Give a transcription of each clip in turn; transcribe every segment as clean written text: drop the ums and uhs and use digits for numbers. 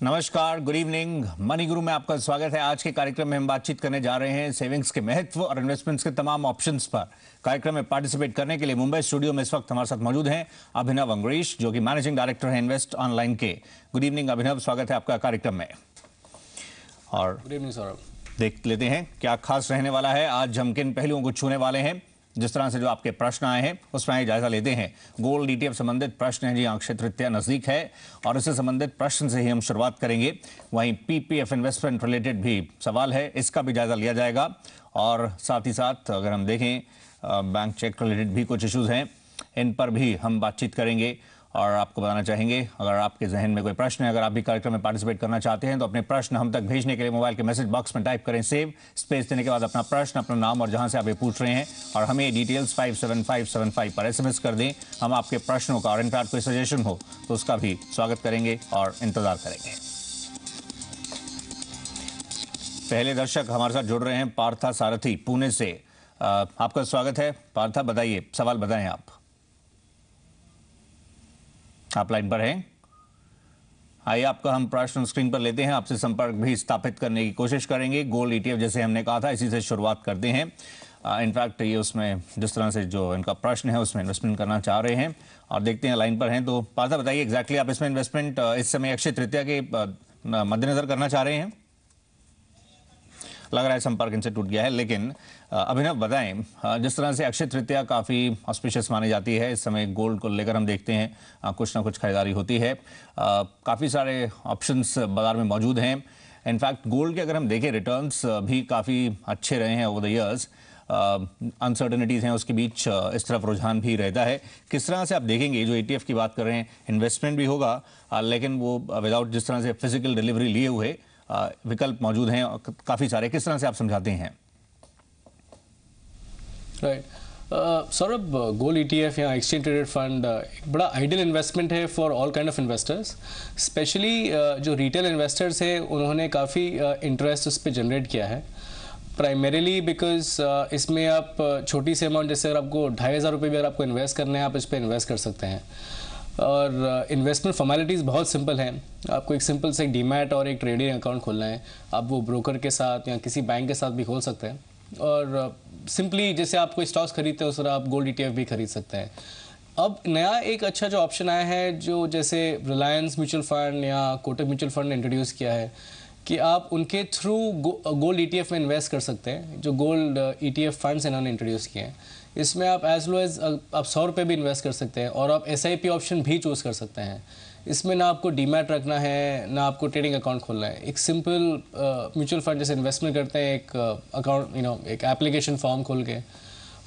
नमस्कार, good evening. Money गुरु में आपका स्वागत है। आज के कार्यक्रम में हम बातचीत करने जा रहे हैं सेविंग्स के महत्व और इन्वेस्टमेंट्स के तमाम ऑप्शंस पर। कार्यक्रम में पार्टिसिपेट करने के लिए मुंबई स्टूडियो में इस वक्त हमारे साथ मौजूद हैं अभिनव अंग्रेश, जो कि मैनेजिंग डायरेक्टर हैं इन्वेस्ट ऑनलाइन के। गुड इवनिंग अभिनव, स्वागत है आपका कार्यक्रम में। और गुड इवनिंग सौरभ। देख लेते हैं क्या खास रहने वाला है। आज हम किन पहलुओं को छूने वाले हैं। जिस तरह से जो आपके प्रश्न आए हैं उसमें आइए जायजा लेते हैं। गोल्ड ETF संबंधित प्रश्न है जी, अक्षय तृतीया नजदीक है और इससे संबंधित प्रश्न से ही हम शुरुआत करेंगे। वहीं PPF इन्वेस्टमेंट रिलेटेड भी सवाल है, इसका भी जायजा लिया जाएगा। और साथ ही साथ अगर हम देखें बैंक चेक रिलेटेड भी कुछ इश्यूज हैं, इन पर भी हम बातचीत करेंगे। और आपको बताना चाहेंगे, अगर आपके जहन में कोई प्रश्न है, अगर आप भी कार्यक्रम में पार्टिसिपेट करना चाहते हैं तो अपने प्रश्न हम तक भेजने के लिए मोबाइल के मैसेज बॉक्स में टाइप करें सेव, स्पेस देने के बाद अपना प्रश्न, अपना नाम और जहां से आप ये पूछ रहे हैं और हमें डिटेल्स 57575 पर SMS कर दें। हम आपके प्रश्नों का और इनफैक्ट कोई सजेशन हो तो उसका भी स्वागत करेंगे और इंतजार करेंगे। पहले दर्शक हमारे साथ जुड़ रहे हैं पार्था सारथी पुणे से। आपका स्वागत है पार्था, बताइए, सवाल बताएं। आप लाइन पर हैं। आइए आपका हम प्रश्न स्क्रीन पर लेते हैं, आपसे संपर्क भी स्थापित करने की कोशिश करेंगे। गोल्ड ETF जैसे हमने कहा था, इसी से शुरुआत करते हैं। इनफैक्ट ये उसमें जिस तरह से जो इनका प्रश्न है उसमें इन्वेस्टमेंट करना चाह रहे हैं और देखते हैं लाइन पर हैं। तो पार्था बताइए एग्जैक्टली आप इसमें इन्वेस्टमेंट इस समय अक्षय तृतीया के मद्देनजर करना चाह रहे हैं। लग रहा है संपर्क इनसे टूट गया है, लेकिन अभिनव बताएं, जिस तरह से अक्षय तृतीया काफ़ी ऑस्पिशियस मानी जाती है, इस समय गोल्ड को लेकर हम देखते हैं कुछ ना कुछ खरीदारी होती है। काफ़ी सारे ऑप्शंस बाजार में मौजूद हैं। इनफैक्ट गोल्ड के अगर हम देखें रिटर्न्स भी काफ़ी अच्छे रहे हैं ओवर द ईयर्स। अनसर्टनिटीज़ हैं उसके बीच इस तरफ रुझान भी रहता है। किस तरह से आप देखेंगे, जो ETF की बात कर रहे हैं, इन्वेस्टमेंट भी होगा लेकिन वो विदाउट जिस तरह से फिजिकल डिलीवरी लिए हुए विकल्प मौजूद हैं काफी सारे, किस तरह से आप समझाते हैं? राइट सौरभ, गोल्ड ETF या एक्सचेंज ट्रेडेड फंड एक बड़ा आइडियल इन्वेस्टमेंट है for all kind of investors. Specially जो रिटेल इन्वेस्टर्स हैं उन्होंने काफ़ी इंटरेस्ट उस पर जनरेट किया है, प्राइमरीली बिकॉज इसमें आप छोटी सी अमाउंट, जैसे अगर आपको 2500 रुपये भी अगर आपको इन्वेस्ट करने हैं, आप इस पर इन्वेस्ट कर सकते हैं। और इन्वेस्टमेंट फॉर्मेलिटीज़ बहुत सिंपल हैं। आपको एक सिंपल से एक डीमैट और एक ट्रेडिंग अकाउंट खोलना है। आप वो ब्रोकर के साथ या किसी बैंक के साथ भी खोल सकते हैं और सिंपली जैसे आप कोई स्टॉक्स खरीदते हैं उस तरह आप गोल्ड ETF भी खरीद सकते हैं। अब नया एक अच्छा जो ऑप्शन आया है, जो जैसे रिलायंस म्यूचुअल फंड या कोटक म्यूचुअल फंड ने इंट्रोड्यूस किया है कि आप उनके थ्रू गोल्ड ETF में इन्वेस्ट कर सकते हैं। जो गोल्ड ETF फंड्स इन्होंने इंट्रोड्यूस किए हैं, इसमें आप एज लो एज आप 100 रुपये भी इन्वेस्ट कर सकते हैं और आप SIP ऑप्शन भी चूज़ कर सकते हैं। इसमें ना आपको डीमैट रखना है, ना आपको ट्रेडिंग अकाउंट खोलना है। एक सिंपल म्यूचुअल फंड जैसे इन्वेस्टमेंट करते हैं, एक अकाउंट एक एप्लीकेशन फॉर्म खोल के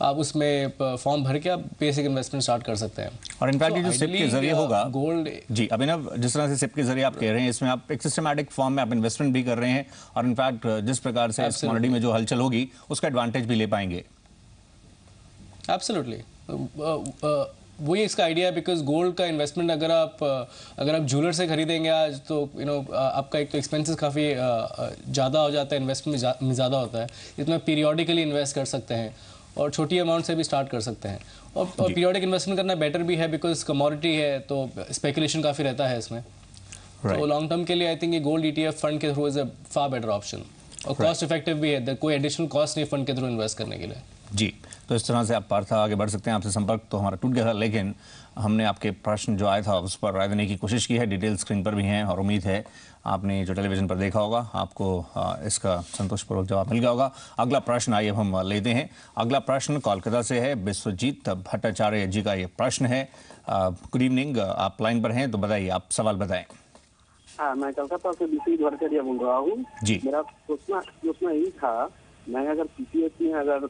आप उसमें फॉर्म भर के आप बेसिक इन्वेस्टमेंट स्टार्ट कर सकते हैं। और इनफैक्ट जो सिप के जरिए होगा गोल्ड जी अभिनव, जिस तरह से सिप के जरिए आप कह रहे हैं, इसमें आप एक सिस्टमैटिक फॉर्म में आप इन्वेस्टमेंट भी कर रहे हैं और इनफैक्ट जिस प्रकार से इस कमोडिटी में जो हलचल होगी उसका एडवांटेज भी ले पाएंगे। एब्सोल्युटली, वही इसका आइडिया है। बिकॉज गोल्ड का इन्वेस्टमेंट अगर आप ज्वेलर से खरीदेंगे आज तो आपका एक तो एक्सपेंसेस काफ़ी ज़्यादा हो जाता है, इन्वेस्टमेंट में ज़्यादा होता है। इसमें पीरियोडिकली इन्वेस्ट कर सकते हैं और छोटी अमाउंट से भी स्टार्ट कर सकते हैं। और पीरियोडिक इन्वेस्टमेंट करना बेटर भी है बिकॉज कमोडिटी है तो स्पेकुलेशन काफ़ी रहता है इसमें। तो लॉन्ग टर्म के लिए आई थिंक ये गोल्ड ETF फंड के through is a far better option और कॉस्ट इफेक्टिव भी है। कोई एडिशनल कॉस्ट नहीं फंड के थ्रू इन्वेस्ट करने के लिए। जी, तो इस तरह से आप पार्था आगे बढ़ सकते हैं। आपसे संपर्क तो हमारा टूट गया था, लेकिन हमने आपके प्रश्न जो आया था उस पर राय देने की कोशिश की है। डिटेल स्क्रीन पर भी हैं और उम्मीद है आपने जो टेलीविजन पर देखा होगा आपको इसका संतोषपूर्वक जवाब मिल गया होगा। अगला प्रश्न आइए हम लेते हैं। अगला प्रश्न कोलकाता से है, विश्वजीत भट्टाचार्य जी का ये प्रश्न है। गुड इवनिंग, आप लाइन पर हैं तो बताइए, आप सवाल बताएं। हाँ, मैं कलकत्ता से विश्वजीत भट्टाचार्य बोल रहा हूँ जी। मेरा सोचना यही था, मैं अगर PPF में अगर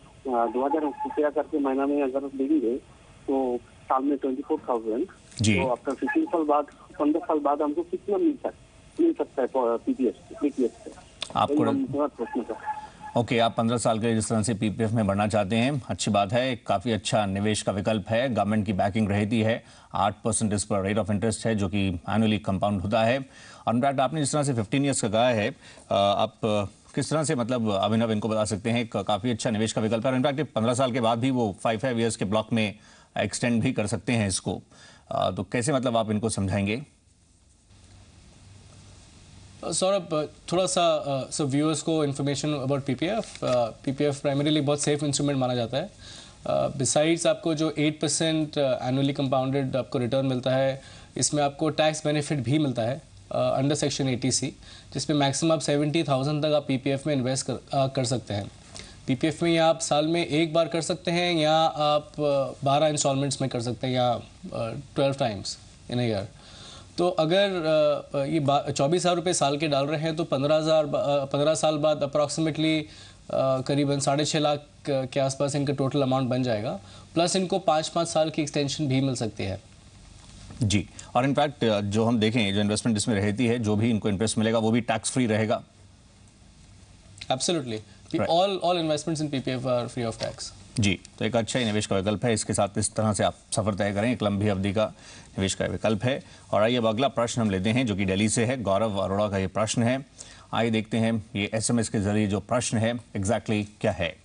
2000 रुपया करके महीना में अगर देंगे तो साल में 24,000 जी, तो आफ्टर 15 साल बाद 15 साल बाद हमको कितना मिल सकता है PPF से? आपको ओके, आप 15 साल के जिस तरह से PPF में बढ़ना चाहते हैं, अच्छी बात है। काफ़ी अच्छा निवेश का विकल्प है, गवर्नमेंट की बैकिंग रहती है, 8% इस पर रेट ऑफ इंटरेस्ट है जो कि एनुअली कंपाउंड होता है। और इनफैक्ट आपने जिस तरह से 15 ईयर्स का कहा है, आप किस तरह से मतलब अभिनव इनको बता सकते हैं, काफ़ी अच्छा निवेश का विकल्प है। और इनफैक्ट 15 साल के बाद भी वो 5 ईयर्स के ब्लॉक में एक्सटेंड भी कर सकते हैं इसको, तो कैसे मतलब आप इनको समझाएंगे? सौरभ, थोड़ा सा व्यूअर्स को information about PPF. PPF primarily बहुत सेफ इंस्ट्रूमेंट माना जाता है। बिसाइड्स आपको जो 8% एनुअली कंपाउंडेड आपको रिटर्न मिलता है, इसमें आपको टैक्स बेनिफिट भी मिलता है अंडर सेक्शन 80C, जिसमें मैक्सिमम आप 70,000 तक आप पीपीएफ में इन्वेस्ट कर सकते हैं। पीपीएफ में या आप साल में एक बार कर सकते हैं या आप 12 इंस्टॉलमेंट्स में कर सकते हैं या 12 टाइम्स इन अ ईयर। तो अगर ये 24,000 रुपये साल के डाल रहे हैं तो 15 साल बाद अप्रॉक्सीमेटली करीबन 6.5 लाख के आसपास इनका टोटल अमाउंट बन जाएगा। प्लस इनको 5-5 साल की एक्सटेंशन भी मिल सकती है जी। और इनफैक्ट जो हम देखें, जो इन्वेस्टमेंट इसमें रहती है, जो भी इनको इंटरेस्ट मिलेगा वो भी टैक्स फ्री रहेगा। Absolutely, all investments in PPF are free of tax. जी, तो एक अच्छा ही निवेश का विकल्प है। इसके साथ इस तरह से आप सफर तय करें, एक लंबी अवधि का निवेश का विकल्प है। और आइए अब अगला प्रश्न हम लेते हैं, जो कि दिल्ली से है। गौरव अरोड़ा का ये प्रश्न है। आइए देखते हैं ये एसएमएस के जरिए जो प्रश्न है एग्जैक्टली क्या है।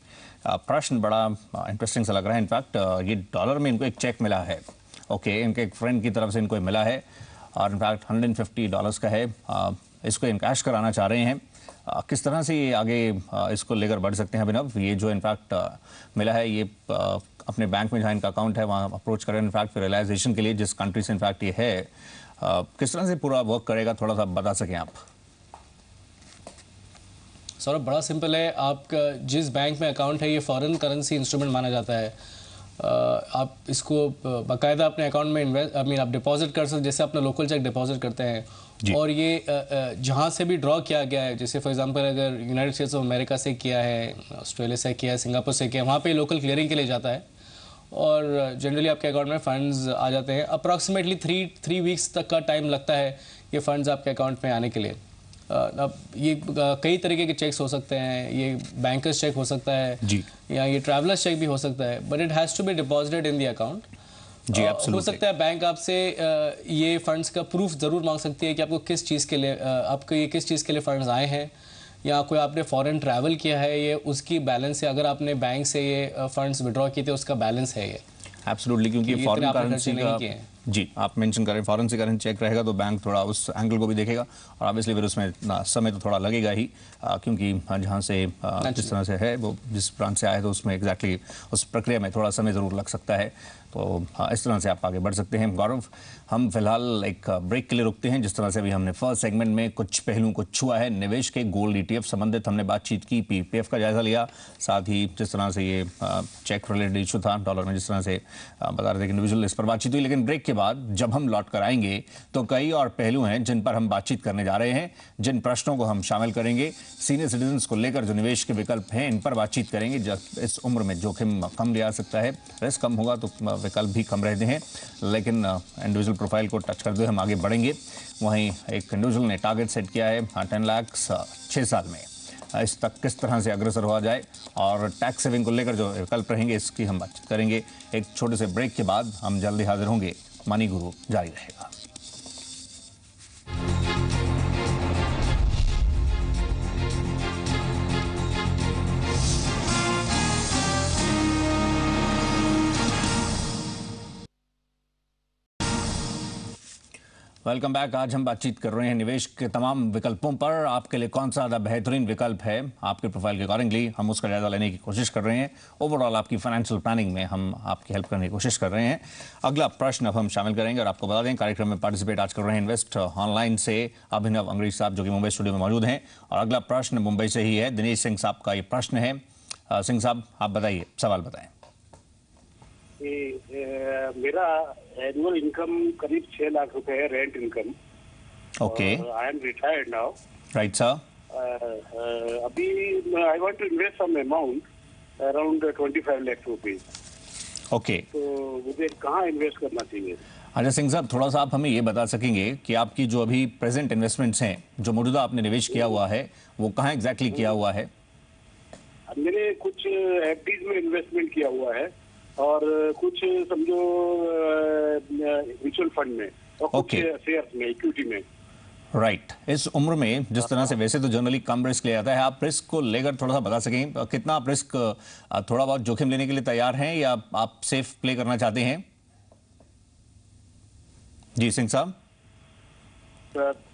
प्रश्न बड़ा इंटरेस्टिंग सा लग रहा है। इनफैक्ट ये डॉलर में इनको एक चेक मिला है। ओके, इनके एक फ्रेंड की तरफ से इनको मिला है और इनफैक्ट $150 का है। इसको इनकैश कराना चाह रहे हैं। किस तरह से ये आगे इसको लेकर बढ़ सकते हैं अभिनव? ये जो इनफैक्ट मिला है, ये अपने बैंक में जहाँ इनका अकाउंट है वहाँ अप्रोच करें इनफैक्ट फिर रियलाइजेशन के लिए, जिस कंट्री से इनफैक्ट ये है, किस तरह से पूरा वर्क करेगा, थोड़ा सा बता सकें आप? सौरभ, बड़ा सिंपल है। आपका जिस बैंक में अकाउंट है ये फॉरेन करेंसी इंस्ट्रूमेंट माना जाता है। आप इसको बाकायदा अपने अकाउंट में आप डिपॉजिट कर सकते, जैसे अपना लोकल चेक डिपॉजिट करते हैं। और ये जहाँ से भी ड्रॉ किया गया है, जैसे फॉर एग्जांपल अगर यूनाइटेड स्टेट्स ऑफ अमेरिका से किया है, ऑस्ट्रेलिया से किया है, सिंगापुर से किया है, वहाँ पे लोकल क्लियरिंग के लिए जाता है और जनरली आपके अकाउंट में फ़ंड्स आ जाते हैं। अप्रॉक्सीमेटली 3 वीक्स तक का टाइम लगता है ये फ़ंड्स आपके अकाउंट में आने के लिए। अब ये कई तरीके के चेक्स हो सकते हैं। ये बैंकर्स चेक हो सकता है जी, या ये ट्रैवलर्स चेक भी हो सकता है, but it has to be deposited in the account. जी, हो सकता है बैंक आपसे ये फंड्स का प्रूफ ज़रूर मांग सकती है कि आपको किस चीज़ के लिए आपको ये किस चीज़ के लिए फ़ंड्स आए हैं, या कोई आपने फॉरेन ट्रैवल किया है, ये उसकी बैलेंस है। अगर आपने बैंक से ये फंड्स विड्रॉ किए थे उसका बैलेंस है ये। एब्सोल्युटली, क्योंकि फॉरेन करेंसी का जी आप मेंशन करें, फॉरेन से करेंसी चेक रहेगा तो बैंक थोड़ा उस एंगल को भी देखेगा और ऑब्वियसली फिर उसमें समय तो थोड़ा लगेगा ही, क्योंकि जहाँ से जिस तरह से है वो जिस ब्रांच से आए तो उसमें एग्जैक्टली उस प्रक्रिया में थोड़ा समय ज़रूर लग सकता है। तो इस तरह से आप आगे बढ़ सकते हैं। गौरव, हम फिलहाल एक ब्रेक के लिए रुकते हैं। जिस तरह से अभी हमने फर्स्ट सेगमेंट में कुछ पहलुओं को छुआ है, निवेश के गोल्ड ETF संबंधित हमने बातचीत की, पीपीएफ का जायजा लिया, साथ ही जिस तरह से ये चेक रिलेटेड इशू था डॉलर में, जिस तरह से बता रहे थे कि इंडिविजुअल, इस पर बातचीत हुई। लेकिन ब्रेक के बाद जब हम लौट कर आएंगे तो कई और पहलू हैं जिन पर हम बातचीत करने जा रहे हैं, जिन प्रश्नों को हम शामिल करेंगे। सीनियर सिटीजन को लेकर जो निवेश के विकल्प हैं इन पर बातचीत करेंगे। जब इस उम्र में जोखिम कम लिया सकता है, रिस्क कम होगा तो विकल्प भी कम रहते हैं, लेकिन इंडिविजुअल प्रोफाइल को टच करते हुए हम आगे बढ़ेंगे। वहीं एक इंडिविजुअल ने टारगेट सेट किया है 10 लाख 6 साल में, इस तक किस तरह से अग्रसर हुआ जाए और टैक्स सेविंग को लेकर जो विकल्प रहेंगे इसकी हम बातचीत करेंगे। एक छोटे से ब्रेक के बाद हम जल्दी हाजिर होंगे। मनी गुरु जारी रहेगा। Welcome back. आज हम बातचीत कर रहे हैं निवेश के तमाम विकल्पों पर। आपके लिए कौन सा ज़्यादा बेहतरीन विकल्प है, आपके प्रोफाइल के अकॉर्डिंगली हम उसका जायजा लेने की कोशिश कर रहे हैं। ओवरऑल आपकी फाइनेंशियल प्लानिंग में हम आपकी हेल्प करने की कोशिश कर रहे हैं। अगला प्रश्न अब हम शामिल करेंगे और आपको बता दें कार्यक्रम में पार्टिसिपेट आज कर रहे हैं इन्वेस्ट ऑनलाइन से अभिनव अंग्रेजी साहब, जो कि मुंबई स्टूडियो में मौजूद हैं। और अगला प्रश्न मुंबई से ही है, दिनेश सिंह साहब का ये प्रश्न है। सिंह साहब, आप बताइए, सवाल बताएं। मेरा एनुअल इनकम करीब 6 लाख रुपए है, rent income. Okay, I am retired now. Right sir. अभी I want to invest some amount around 25 lakh rupees. ओके, तो मुझे कहाँ इन्वेस्ट करना चाहिए? अच्छा सिंह साहब, थोड़ा सा आप हमें ये बता सकेंगे कि आपकी जो अभी प्रेजेंट इन्वेस्टमेंट्स हैं, जो मौजूदा आपने निवेश किया हुआ है, वो कहाँ एग्जैक्टली किया हुआ है? मैंने कुछ एफडीज में इन्वेस्टमेंट किया हुआ है और कुछ समझो म्यूचुअल फंड में और कुछ शेयर्स में, इक्विटी में। राइट। इस उम्र में जिस तरह से वैसे तो जनरली कम रिस्क लिया जाता है, आप रिस्क को लेकर थोड़ा सा बता सकें, कितना आप रिस्क थोड़ा बहुत जोखिम लेने के लिए तैयार हैं या आप सेफ प्ले करना चाहते हैं? जी सिंह साहब।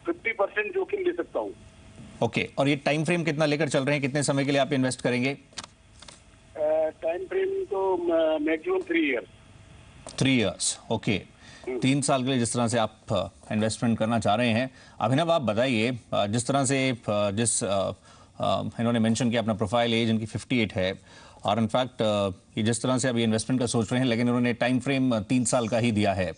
50% जोखिम ले सकता हूँ। ओके, और ये टाइम फ्रेम कितना लेकर चल रहे हैं, कितने समय के लिए आप इन्वेस्ट करेंगे? टाइम फ्रेम तो मैक्सिमम 3 ईयर्स। 3 years, okay. 3 साल के लिए जिस तरह से आप इन्वेस्टमेंट करना चाह रहे हैं। अभिनव, आप बताइए, जिस तरह से इन्होंने मेंशन किया अपना प्रोफाइल एज इनकी 58 है, और इनफैक्ट ये जिस तरह से अभी इन्वेस्टमेंट का सोच रहे हैं, लेकिन इन्होंने टाइम फ्रेम 3 साल का ही दिया है।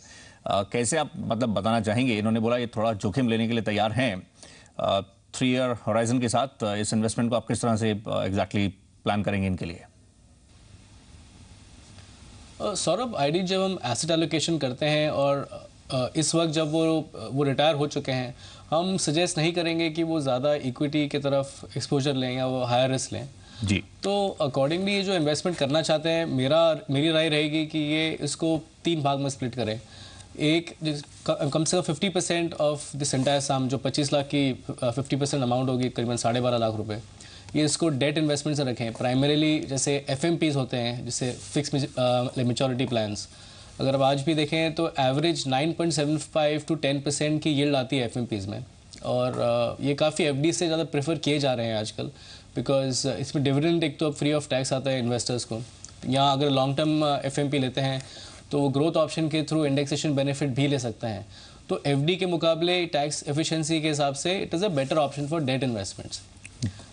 कैसे आप मतलब बताना चाहेंगे? इन्होंने बोला ये थोड़ा जोखिम लेने के लिए तैयार हैं। 3 ईयर होराइजन के साथ इस इन्वेस्टमेंट को आप किस तरह से एग्जैक्टली प्लान करेंगे इनके लिए? सौरभ, आईडी जब हम एसेट एलोकेशन करते हैं और इस वक्त जब वो रिटायर हो चुके हैं, हम सजेस्ट नहीं करेंगे कि वो ज़्यादा इक्विटी की तरफ एक्सपोजर लें या वो हायर रिस्क लें जी। तो अकॉर्डिंगली ये जो इन्वेस्टमेंट करना चाहते हैं, मेरी राय रहेगी कि ये इसको 3 भाग में स्प्लिट करें। एक कम से कम 50% ऑफ दिस एंटायर सम, जो 25 लाख की 50% अमाउंट होगी, करीबन 12.5 लाख रुपए, ये इसको डेट इन्वेस्टमेंट से रखें। प्राइमरीली जैसे FMPs होते हैं, जैसे फिक्स मैच्योरिटी प्लान्स, अगर आप आज भी देखें तो एवरेज 9.75 to 10% की यील्ड आती है FMPs में, और ये काफ़ी FD से ज़्यादा प्रेफर किए जा रहे हैं आजकल, बिकॉज इसमें डिविडेंड एक तो फ्री ऑफ टैक्स आता है इन्वेस्टर्स को। यहाँ अगर लॉन्ग टर्म FMP लेते हैं तो वो ग्रोथ ऑप्शन के थ्रू इंडेक्सेशन बेनिफिट भी ले सकते हैं। तो FD के मुकाबले टैक्स एफिशिएंसी के हिसाब से it is a better option for debt investments.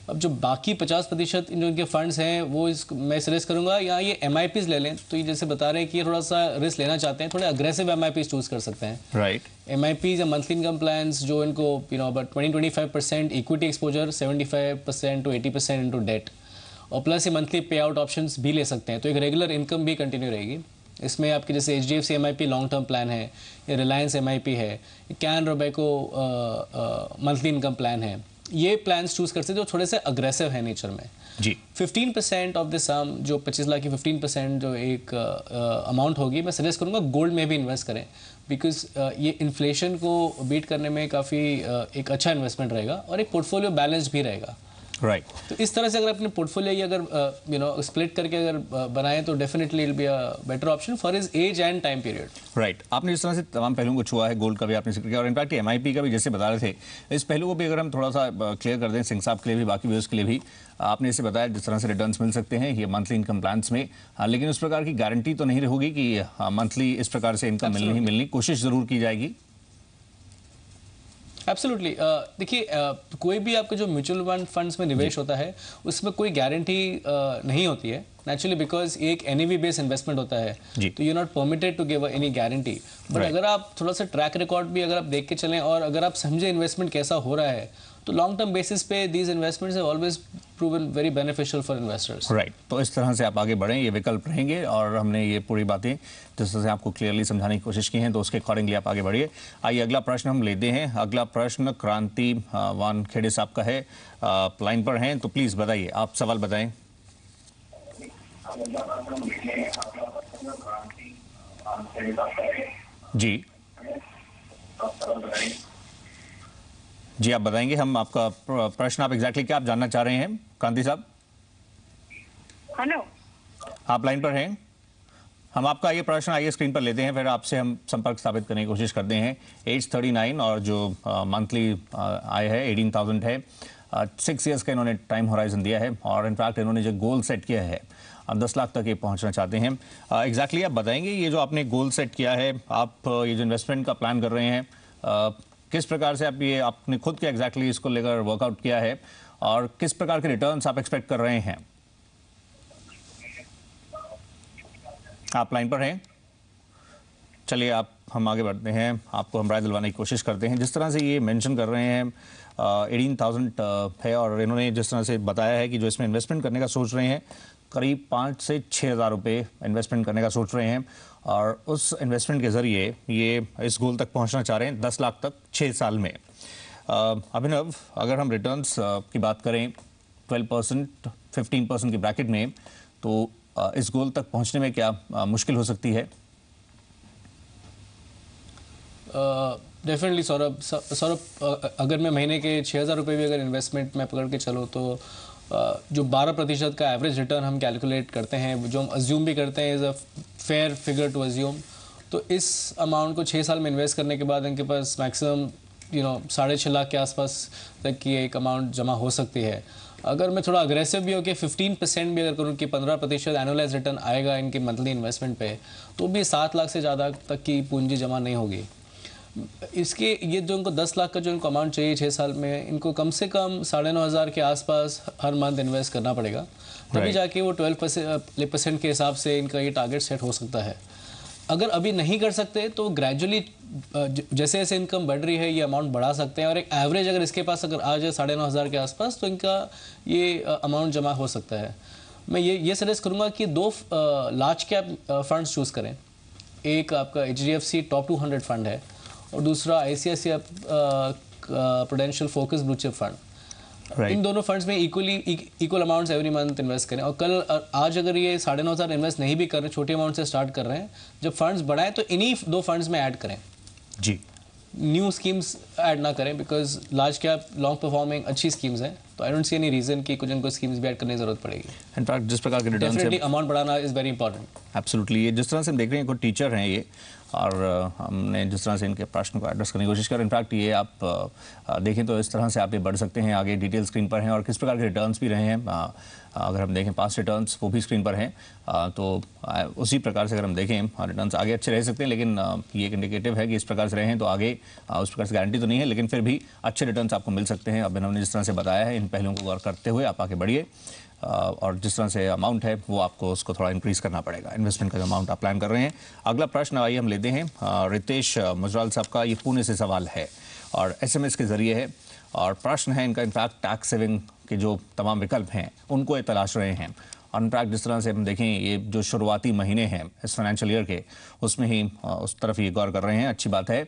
अब जो बाकी 50% जो इनके फंड्स हैं, वो मैं सजेस्ट करूंगा या ये MIPs ले लें। तो ये जैसे बता रहे हैं कि ये थोड़ा सा रिस्क लेना चाहते हैं, थोड़े अग्रेसिव MIPs चूज कर सकते हैं। राइट। MIPs या मंथली इनकम प्लान्स जो इनको about 20-25% equity exposure, 75% to 80% into debt, और प्लस ये मंथली पे आउट ऑप्शंस भी ले सकते हैं। तो एक रेगुलर इनकम भी कंटिन्यू रहेगी। इसमें आपके जैसे HDFC MIP long term plan है, या रिलायंस MIP है, can Robeco monthly income plan है, ये प्लान्स चूज कर सकते हैं जो थोड़े से अग्रेसिव है नेचर में जी। 15% ऑफ द सम, जो 25 लाख की 15% जो एक अमाउंट होगी, मैं सजेस्ट करूंगा गोल्ड में भी इन्वेस्ट करें, बिकॉज ये इन्फ्लेशन को बीट करने में काफ़ी एक अच्छा इन्वेस्टमेंट रहेगा और एक पोर्टफोलियो बैलेंस भी रहेगा। राइट। तो इस तरह से अगर अपने पोर्टफोलियो ही अगर स्प्लिट करके अगर बनाएं तो definitely it will be a better option for his age and time period. Right. आपने इस तरह से तमाम पहलुओं को छुआ है, गोल्ड का भी आपने जिक्र किया, और इनफैक्ट MIP का भी जैसे बता रहे थे, इस पहलू को भी अगर हम थोड़ा सा क्लियर कर दें सिंह साहब के लिए भी, बाकी व्यूअर्स के लिए भी। आपने इसे बताया जिस तरह से रिटर्न्स मिल सकते हैं ये मंथली इनकम प्लान्स में, लेकिन उस प्रकार की गारंटी तो नहीं रहेगी कि मंथली इस प्रकार से इनकम मिलनी ही मिलनी, कोशिश जरूर की जाएगी। एब्सोल्युटली। देखिए, कोई भी आपका जो म्यूचुअल फंड्स में निवेश होता है उसमें कोई गारंटी नहीं होती है नेचुरली, बिकॉज एक NAV बेस्ड इन्वेस्टमेंट होता है, तो you not permitted to give any guarantee. But अगर आप थोड़ा सा ट्रैक रिकॉर्ड भी अगर आप देख के चलें और अगर आप समझे इन्वेस्टमेंट कैसा हो रहा है, तो लॉन्ग टर्म बेसिस पे these investments have always proven very beneficial for investors. Right. तो इस तरह से आप आगे बढ़ें, ये विकल्प रहेंगे, और हमने ये पूरी बातें जिस तरह से आपको क्लियरली समझाने की कोशिश की हैं, तो उसके अकॉर्डिंगली आप आगे बढ़िए। आइए अगला प्रश्न हम लेते हैं। अगला प्रश्न क्रांति वानखेड़े साहब का है, लाइन पर हैं, तो प्लीज बताइए, आप सवाल बताएं। जी जी, आप बताएंगे, हम आपका प्रश्न आप एग्जैक्टली क्या आप जानना चाह रहे हैं क्रांति साहब? हेलो, आप लाइन पर हैं, हम आपका ये प्रश्न आइए स्क्रीन पर लेते हैं, फिर आपसे हम संपर्क स्थापित करने की कोशिश करते हैं। एज 39 और जो मंथली आय है 18,000 है, 6 इयर्स का इन्होंने टाइम होराइजन दिया है, और इनफैक्ट इन्होंने जो गोल सेट किया है 10 लाख तक ये पहुंचना चाहते हैं। एग्जैक्टली आप बताएंगे ये जो आपने गोल सेट किया है, आप ये जो इन्वेस्टमेंट का प्लान कर रहे हैं, किस प्रकार से आप ये आपने खुद के एग्जैक्टली इसको लेकर वर्कआउट किया है, और किस प्रकार के रिटर्न्स आप एक्सपेक्ट कर रहे हैं? आप लाइन पर हैं, चलिए हम आगे बढ़ते हैं, आपको हम राय दिलवाने की कोशिश करते हैं। जिस तरह से ये मेंशन कर रहे हैं 18,000 है, और इन्होंने जिस तरह से बताया है कि जो इसमें इन्वेस्टमेंट करने का सोच रहे हैं, करीब 5 से 6 हज़ार रुपये इन्वेस्टमेंट करने का सोच रहे हैं, और उस इन्वेस्टमेंट के ज़रिए ये इस गोल तक पहुंचना चाह रहे हैं 10 लाख तक 6 साल में। अभिनव, अगर हम रिटर्न्स की बात करें 12%, 15% के ब्रैकेट में, तो इस गोल तक पहुंचने में क्या मुश्किल हो सकती है? डेफिनेटली सौरभ, अगर मैं महीने के 6,000 रुपये भी अगर इन्वेस्टमेंट में पकड़ के चलो, तो जो 12% का एवरेज रिटर्न हम कैलकुलेट करते हैं, जो हम अज्यूम भी करते हैं is a fair figure to assume, तो इस अमाउंट को 6 साल में इन्वेस्ट करने के बाद इनके पास मैक्सिमम 6.5 लाख के आसपास तक की एक अमाउंट जमा हो सकती है। अगर मैं थोड़ा अग्रेसिव भी हो के 15% भी अगर करूँ कि 15% एनुअलाइज रिटर्न आएगा इनके मंथली इन्वेस्टमेंट पे, तो भी 7 लाख से ज़्यादा तक की पूंजी जमा नहीं होगी। इसके ये जो इनको 10 लाख का जो इनको अमाउंट चाहिए 6 साल में, इनको कम से कम 9,500 के आसपास हर मंथ इन्वेस्ट करना पड़ेगा, तभी जाके वो 12% के हिसाब से इनका ये टारगेट सेट हो सकता है। अगर अभी नहीं कर सकते तो ग्रेजुअली जैसे जैसे इनकम बढ़ रही है ये अमाउंट बढ़ा सकते हैं, और एक एवरेज अगर इसके पास अगर आ जाए 9,500 के आसपास तो इनका ये अमाउंट जमा हो सकता है। मैं ये सजेस्ट करूँगा कि 2 लार्ज कैप फंड्स चूज़ करें। एक आपका HDFC टॉप 200 फंड है और दूसरा ICICI Prudential focus blue chip fund. इन दोनों फंड्स में equal amounts every month invest करें। और आज अगर ये 9,500 इन्वेस्ट नहीं भी कर रहे, छोटे अमाउंट से स्टार्ट कर रहे हैं, जब फंड्स बढ़ाएं तो इन्हीं 2 फंड्स में ऐड करें जी। न्यू स्कीम्स ऐड ना करें, because large cap long performing अच्छी स्कीम्स हैं, तो I don't see any reason कि कुछ इनको स्कीम्स भी ऐड करने की जरूरत पड़ेगी। इनफैक्ट जिस प्रकार के रिटर्न डेफिनेटली अमाउंट बढ़ाना इज वेरी इंपॉर्टेंट। एब्सोल्युटली। ये जिस तरह से हम देख रहे हैं, कोई टीचर हैं ये, और हमने जिस तरह से इनके प्रश्न को एड्रेस करने की कोशिश कर, इनफैक्ट ये आप देखें तो इस तरह से आप ये बढ़ सकते हैं आगे। डिटेल स्क्रीन पर हैं और किस प्रकार के रिटर्न्स भी रहे हैं, अगर हम देखें पास्ट रिटर्न्स वो भी स्क्रीन पर हैं, तो उसी प्रकार से अगर हम देखें रिटर्न्स आगे अच्छे रह सकते हैं, लेकिन ये एक इंडिकेटिव है कि इस प्रकार से रहे हैं तो आगे उस प्रकार से गारंटी तो नहीं है, लेकिन फिर भी अच्छे रिटर्न्स आपको मिल सकते हैं। अब हमने जिस तरह से बताया है, इन पहलुओं को गौर करते हुए आप आगे बढ़िए, और जिस तरह से अमाउंट है वो आपको उसको थोड़ा इंक्रीज करना पड़ेगा, इन्वेस्टमेंट का जो अमाउंट आप प्लान कर रहे हैं। अगला प्रश्न आइए हम लेते हैं रितेश मुजराल साहब का। ये पुणे से सवाल है और SMS के जरिए है, और प्रश्न है इनका इनफैक्ट टैक्स सेविंग के जो तमाम विकल्प हैं उनको ये तलाश रहे हैं। और इनफैक्ट जिस तरह से हम देखें ये जो शुरुआती महीने हैं इस फाइनेंशियल ईयर के, उसमें ही उस तरफ ये गौर कर रहे हैं। अच्छी बात है।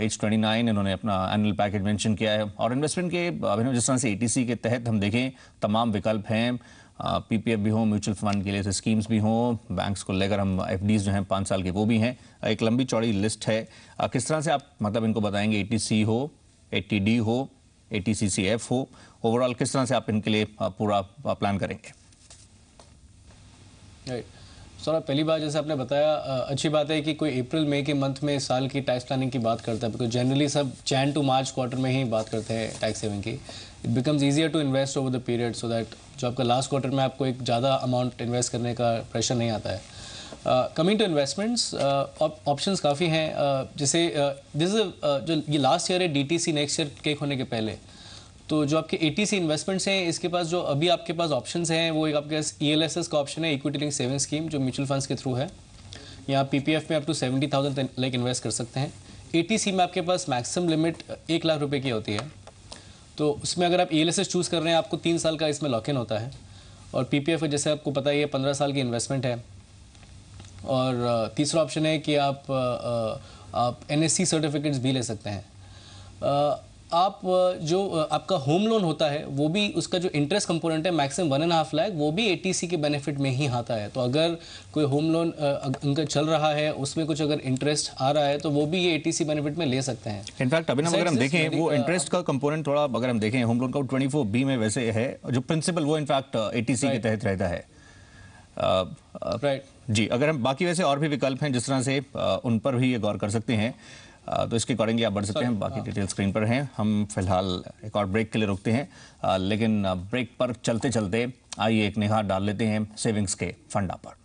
एज 29 इन्होंने अपना एनुअल पैकेज मेंशन किया है, और इन्वेस्टमेंट के अभिनव जिस तरह से ATC के तहत हम देखें तमाम विकल्प हैं, PPF भी हो, म्यूचुअल फंड के लिए से स्कीम्स भी हों, बैंक्स को लेकर हम FDs जो हैं 5 साल के वो भी हैं, एक लंबी चौड़ी लिस्ट है। किस तरह से आप मतलब इनको बताएंगे, ATC हो, ATD हो, ATCCF हो, ओवरऑल किस तरह से आप इनके लिए पूरा प्लान करेंगे? सर पहली बात जैसे आपने बताया, अच्छी बात है कि कोई अप्रैल मई के मंथ में साल की टैक्स प्लानिंग की बात करता है, बिकॉज जनरली सब Jan to March क्वार्टर में ही बात करते हैं टैक्स सेविंग की। It becomes easier to invest over the period, so that जो आपका लास्ट क्वार्टर में आपको एक ज़्यादा अमाउंट इन्वेस्ट करने का प्रेशर नहीं आता है। कमिंग टू इन्वेस्टमेंट्स, ऑप्शंस काफ़ी हैं। जैसे दिस जो ये लास्ट ईयर है DTC नेक्स्ट ईयर केक होने के पहले, तो जो आपके ATC इन्वेस्टमेंट्स हैं इसके पास जो अभी आपके पास ऑप्शंस हैं वो एक आपके पास ELSS का ऑप्शन है, इक्विटी लिंक सेविंग स्कीम, जो म्यूचुअल फंड्स के थ्रू है। यहाँ PPF में अप टू 70,000 लाइक इन्वेस्ट कर सकते हैं। ATC में आपके पास मैक्सिमम लिमिट 1 लाख रुपए की होती है, तो उसमें अगर आप ELSS चूज़ कर रहे हैं आपको 3 साल का इसमें लॉक इन होता है। और PPF जैसे आपको पता ही है 15 साल की इन्वेस्टमेंट है। और तीसरा ऑप्शन है कि आप NSE सर्टिफिकेट्स भी ले सकते हैं। आप जो आपका होम लोन होता है वो भी उसका जो इंटरेस्ट कंपोनेंट है मैक्सिमम 1.5 लाख, वो भी ATC के बेनिफिट में ही आता है। तो अगर कोई होम लोन उनका चल रहा है उसमें कुछ अगर इंटरेस्ट आ रहा है तो वो भी ये ATC बेनिफिट में ले सकते हैं। इनफैक्ट अभी अगर हम देखें वो इंटरेस्ट का कंपोनेंट थोड़ा अगर हम देखें होम लोन का 24B में वैसे है, जो प्रिंसिपल वो इनफैक्ट ATC के तहत रहता है। राइट जी। अगर हम बाकी वैसे और भी विकल्प हैं जिस तरह से उन पर भी ये गौर कर सकते हैं, तो इसके अकॉर्डिंगली आप बढ़ सकते हैं। बाकी डिटेल स्क्रीन पर हैं। हम फिलहाल एक और ब्रेक के लिए रुकते हैं, लेकिन ब्रेक पर चलते चलते आइए एक निगाह डाल लेते हैं सेविंग्स के फंडा पर।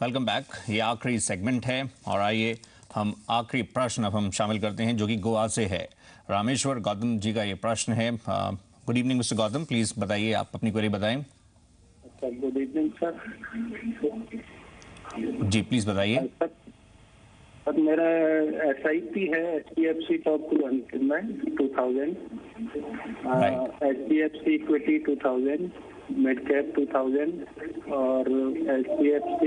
Welcome back. ये आखिरी सेगमेंट है और आइए हम आखिरी प्रश्न अब हम शामिल करते हैं जो कि गोवा से है। रामेश्वर गौतम जी का ये प्रश्न है। Good evening mister Gautam, please बताइए, आप अपनी क्वेरी बताएं। Good evening sir. जी प्लीज बताइए। सर मेरा SIP है HDFC टॉप 200 में 2000, HDFC इक्विटी 2000, मिड कैप 2000 और HDFC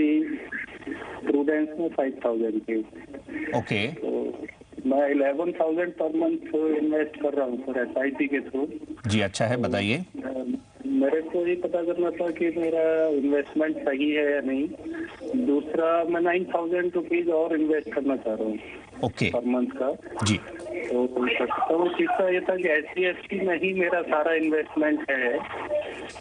प्रूडेंस में 5000 की। ओके। तो मैं 11,000 पर मंथ इन्वेस्ट कर रहा हूँ सर SIP के थ्रू। जी अच्छा है, बताइए। मेरे को ये पता करना था कि मेरा इन्वेस्टमेंट सही है या नहीं। दूसरा, मैं 9,000 रुपीज और इन्वेस्ट करना चाह रहा हूँ ओके पर मंथ का। जी। तो तीसरा ये था कि HDFC में ही मेरा सारा इन्वेस्टमेंट है,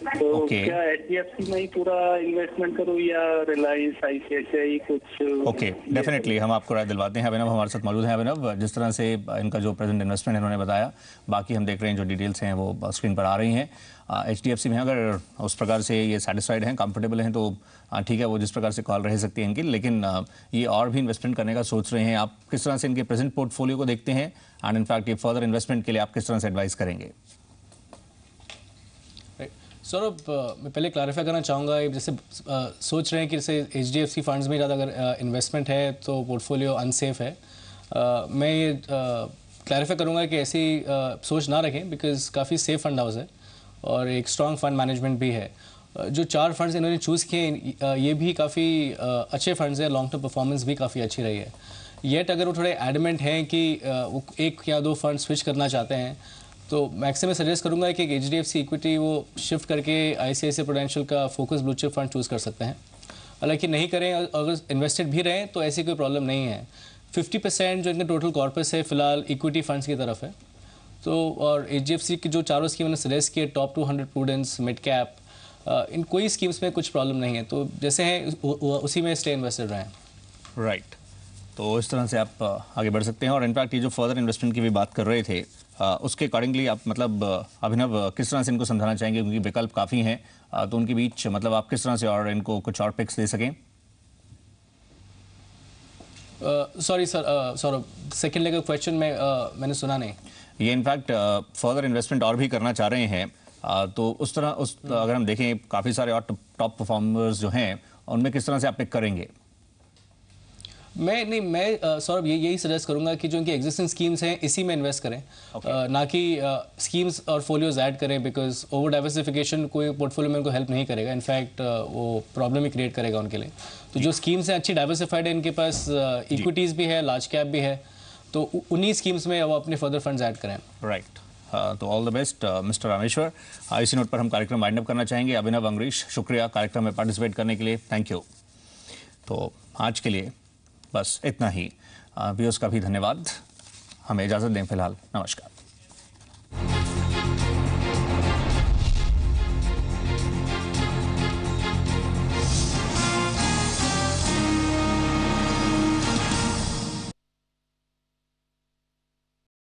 तो क्या HDFC में ही पूरा इन्वेस्टमेंट करूँ या रिलायंस ICICI कुछ? ओके, डेफिनेटली हम आपको राय दिलवाते हैं। अभिनव हमारे साथ मौजूद हैं। अभिनव, जिस तरह से इनका जो प्रेजेंट इन्वेस्टमेंट इन्होंने बताया, बाकी हम देख रहे हैं जो डिटेल्स हैं वो स्क्रीन पर आ रही हैं। HDFC में अगर उस प्रकार से ये सेटिस्फाइड हैं, कंफर्टेबल हैं, तो ठीक है, वो जिस प्रकार से कॉल रह सकती है इनकी। लेकिन ये और भी इन्वेस्टमेंट करने का सोच रहे हैं, आप किस तरह से इनके प्रेजेंट पोर्टफोलियो को देखते हैं एंड इनफैक्ट ये फर्दर इन्वेस्टमेंट के लिए आप किस तरह से एडवाइस करेंगे? सौरभ, मैं पहले क्लैरिफाई करना चाहूँगा, जैसे सोच रहे हैं कि जैसे HDFC फंड्स में ज़्यादा अगर इन्वेस्टमेंट है तो पोर्टफोलियो अनसेफ है। मैं ये क्लैरिफाई करूँगा कि ऐसी सोच ना रखें, बिकॉज काफ़ी सेफ फंड हाउस है और एक स्ट्रॉन्ग फंड मैनेजमेंट भी है। जो 4 फंड्स इन्होंने चूज़ किए ये भी काफ़ी अच्छे फंड्स हैं, लॉन्ग टर्म परफॉर्मेंस भी काफ़ी अच्छी रही है। येट अगर वो थोड़े एडमेंट हैं कि वो 1 या 2 फंड स्विच करना चाहते हैं, तो मैक्सिमम सजेस्ट करूंगा कि HDFC इक्विटी वो शिफ्ट करके ICICI प्रूडेंशियल का focus blue chip fund choose कर सकते हैं। हालांकि नहीं करें, अगर इन्वेस्टेड भी रहें तो ऐसी कोई प्रॉब्लम नहीं है। 50% जो इनका टोटल कॉर्पस है फिलहाल इक्विटी फंड्स की तरफ है। तो और HDFC की जो चारों स्कीम मैंने सजेस्ट किए, टॉप 200 प्रूडेंस, मिड कैप, इन कोई स्कीम्स में कुछ प्रॉब्लम नहीं है, तो जैसे हैं उसी में स्टे इन्वेस्टेड रहें। राइट, तो इस तरह से आप आगे बढ़ सकते हैं। और इनफैक्ट ये जो फर्दर इन्वेस्टमेंट की भी बात कर रहे थे, उसके अकॉर्डिंगली आप मतलब अभिनव किस तरह से इनको समझाना चाहेंगे, क्योंकि विकल्प काफ़ी हैं, तो उनके बीच मतलब आप किस तरह से और इनको कुछ और पिक्स दे सकें? Sorry sir, Saurabh, second leg का क्वेश्चन मैंने सुना नहीं। ये इनफैक्ट फर्दर इन्वेस्टमेंट और भी करना चाह रहे हैं, तो उस तरह अगर हम देखें काफ़ी सारे और टॉप परफॉर्मर्स जो हैं उनमें किस तरह से आप पिक करेंगे? मैं सौरभ यही सजेस्ट करूंगा कि जो इनकी एग्जिस्टिंग स्कीम्स हैं इसी में इन्वेस्ट करें, ना कि स्कीम्स और फोलियोज ऐड करें, बिकॉज ओवर डाइवर्सिफिकेशन कोई पोर्टफोलियो में उनको हेल्प नहीं करेगा, इनफैक्ट वो प्रॉब्लम ही क्रिएट करेगा उनके लिए। तो जो स्कीम्स हैं अच्छी डाइवर्सिफाइड है, इनके पास इक्विटीज़ भी है, लार्ज कैप भी है, तो उन्हीं स्कीम्स में वो अपने फर्दर फंड्स ऐड करें। राइट, तो all the best mister Rameshwar. इसी नोट पर हम कार्यक्रम वाइंड अप करना चाहेंगे। अभिनव, अंगरीश, शुक्रिया कार्यक्रम में पार्टिसिपेट करने के लिए, थैंक यू। तो आज के लिए बस इतना ही। व्यूअर्स का भी धन्यवाद। हमें इजाज़त दें फिलहाल, नमस्कार।